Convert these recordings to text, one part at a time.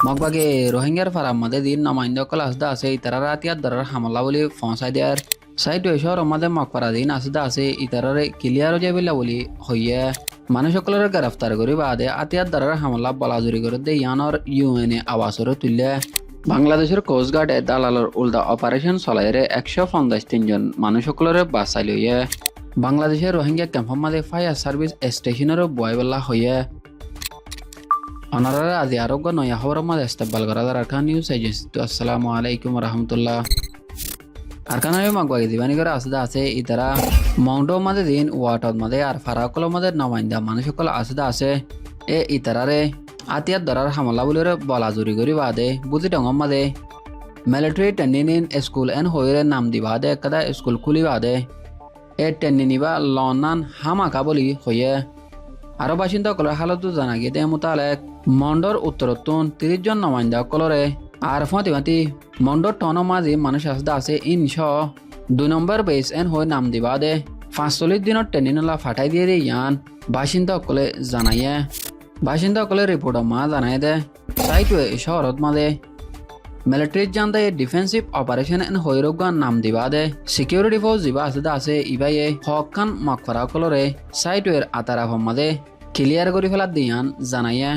মগবাগে রোহিঙ্গার farm মাদে দিন নমাইন্দ call আসদা আছে ইতারার আতিয়ার দরার হামলা বলি ফসাই দেয়ার সাইড শহর মাদে মগপারা দিন আসদা আছে ইতারারে ক্লিয়ার হয়ে যাবিল্লা বলি হইয়া মানুষ সকলের গ্রেফতার করি বাদে আতিয়ার দরার হামলা বলাজুরি করে দে ইয়ানর ইউএনএ আবাসরে তুললে বাংলাদেশের কোস্টগার্ডে দালালর উল্টা অপারেশন চলাইরে 153 জন মানুষ সকলের বাঁচাই লইয়ে বাংলাদেশের রোহিঙ্গা ক্যাম্প মাদে ফায়ার সার্ভিস স্টেশনেরও বয়বেলা হইয়া অনারারে আজি আরোগ্য নয়া খবরের মাঝে ইস্তেকবাল করা আরকান নিউজ এজেন্সি। তো আসসালামু আলাইকুম রহমতুল্লাহ। আরকানের মাগবাগি দিবানি করে আসদা আছে ইতারা মাউন্টো মাঝে দিন ওয়াটত মাঝে আর ফারাকল মাঝে নমাইন্দা মানুষ সকল আসদা আছে ইতারারে আতিয়ার দরার হামলা বলে বলা জুরি করি বাদে বুঝি ডঙর মাঝে মিলিটারি ট্রেনিং স্কুল এন হইরে নাম দি বাদে একদা স্কুল খুলি বাদে ট্রেনিং বা লনান হামাকা বলি হইয়ে আরো বাসিন্দাসকলের হালতো জানা গিয়ে মোতালেক মন্ডর উত্তরত্তন 30 জন নমাইন্দা কলরে আর ফতিমাতি মন্ডর টন মাঝে মানুষ আসদা আছে ইনশ 2 নম্বর বেস এন হয়ে নাম দিবা দে 45 দিনের ট্রেনিংলা ফাটাই দিয়ে দে ইয়ান বাসিন্দাসকলে জানাইয়ে বাসিন্দাসকলে রিপোর্ট মা জানাই দে সাইটে শহরত মাঝে মিলিটারি জানতে ডিফেন্সিভ অপারেশন এন হৈরগান নাম দিবা দে সিকিউরিটি ফোর্স দিবা আসদা আছে ইবাইয়ে হকান মকফরা কলরে সাইটের আতারা মাঝে ক্লিয়ার করে ফেলা দিয়ান জানাইয়ে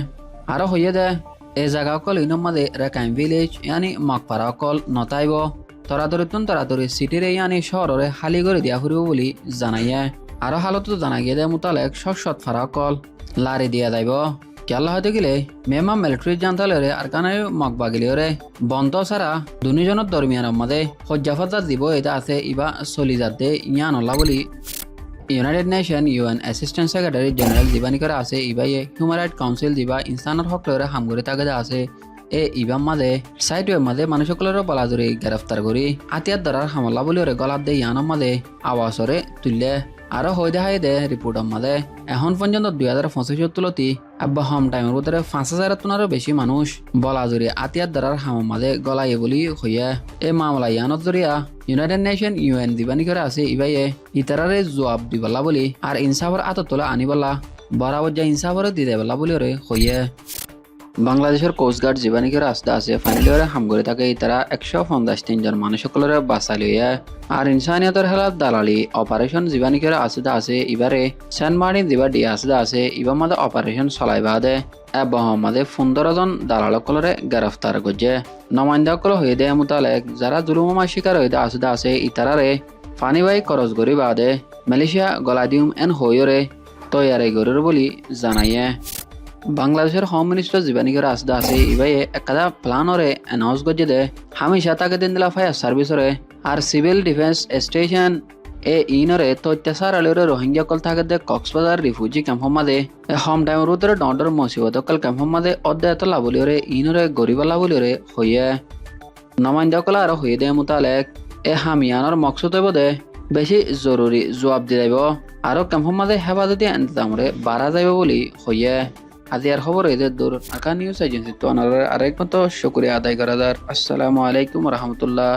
আরো হইয়ে দে এই জায়গা কল ইনম মাঝে রেকাইম ভিলেজ ইয়ানি মকফরা কল নতাইব তরাতরি সিটিরে ইয়ানি শহরে হালি করে দিয়া ফুরিব বলি জানাইয়ে আরো হালত জানা গিয়ে দে মোতালেক সৎ ফারা কল লারি দিয়া যাইব কেলা হয়তো গেলে মেমা মিলিটারি জানতালে আর কানে মগবাগিলিওরে বন্ধ ছাড়া দুজনের দরমিয়ানের মাঝে হজ্জাফতা দিব এটা আছে ইবা চলি যাতে ইয়ান হল্লা বলি united nation UN assistant secretary general দিবানি করে আছে ইবাইয়ে হিউম্যান রাইট কাউন্সিল দিবা ইনসানের হক লরে হামগরে তাকে আছে ইবাম মাঝে সাইটের মাঝে মানুষ সকলের বলাজুরি গ্রেফতার করি আতিয়ার দ্বারার হামলা বলিওরে গলার দে ইয়ানোর মাঝে আওয়াজরে তুললে আরো হয়ে দেখাই দে রিপোর্টের মাঝে এখন পর্যন্ত 2025 তুলতি আব্বা হোম টাইমের ভিতরে 5000 টনেরও বেশি মানুষ বলাজুরি আতিয়ার দ্বারার হামের মাঝে গলাইয়ে বলি হইয়া এই মামলা ইয়ানত জরিয়া ইউনাইটেড নেশন ইউএন দিবানি করে আছে ইবাইয়ে ইতারারে জবাব দিবলা বলি আর ইনসাফর আতত তোলা আনিবলা বরাবর যা ইনসাফরে দিতে বলা বলি রে হইয়া বাংলাদেশের কোস্টগার্ড জীবানিকের রাস্তা আছে ফাইনালিওরে হামগরে থাকে তারা 153 জন মানুষ সকলের বাঁচা লইয়া আর ইনসানিয়তের হেলাত দালালি অপারেশন জীবানিকের আসদা আছে এবারে সেন্ট মার্টিন দিবা দিয়ে আসদা আছে ইবার মাঝে অপারেশন চলাইবা দে এবং মাঝে 15 জন দালাল সকলরে গ্রেফতার করছে নমাইন্দা সকল হয়ে দে মোতালেক যারা জুলুমা শিকার হয়ে আসদা আছে ইতারারে ফানিবাই খরচ করি বাদে মালয়েশিয়া গলাদিউম এন হইরে তৈয়ারি গরের বলি জানাইয়ে বাংলাদেশের হোম মিনিস্টার জীবানিকের আসদা আছে ইবাইয়ে একটা প্ল্যানরে অ্যানাউন্স করছে দে হামেশা তাকে দিন দিলা ফায়ার সার্ভিসরে আর সিভিল ডিফেন্স স্টেশন ইনরে তো অত্যাচার আলোরে রোহিঙ্গা কল থাকে দে কক্সবাজার রিফিউজি ক্যাম্প মাদে হোম টাইমের উত্তরে ডন্ডর মসিবত কল ক্যাম্প মাদে অধ্যায়ত লাভলিওরে ইনরে গরিবা লাভলিওরে হইয়ে নমাইন্দা কলা আর হইয়ে দে মোতালেক হামিয়ানোর মকসুদ হইব দে বেশি জরুরি জবাব দি যাইব আর ক্যাম্প মাদে হেফাজতি ইন্তজামরে বাড়া যাইব বলি হইয়ে আজি আর খবর এদের দূর আরকান নিউজ এজেন্সি। তো আরেক মতো শুকরিয়া আদায় করা যার। আসসালামু আলাইকুম রহমতুল্লাহ।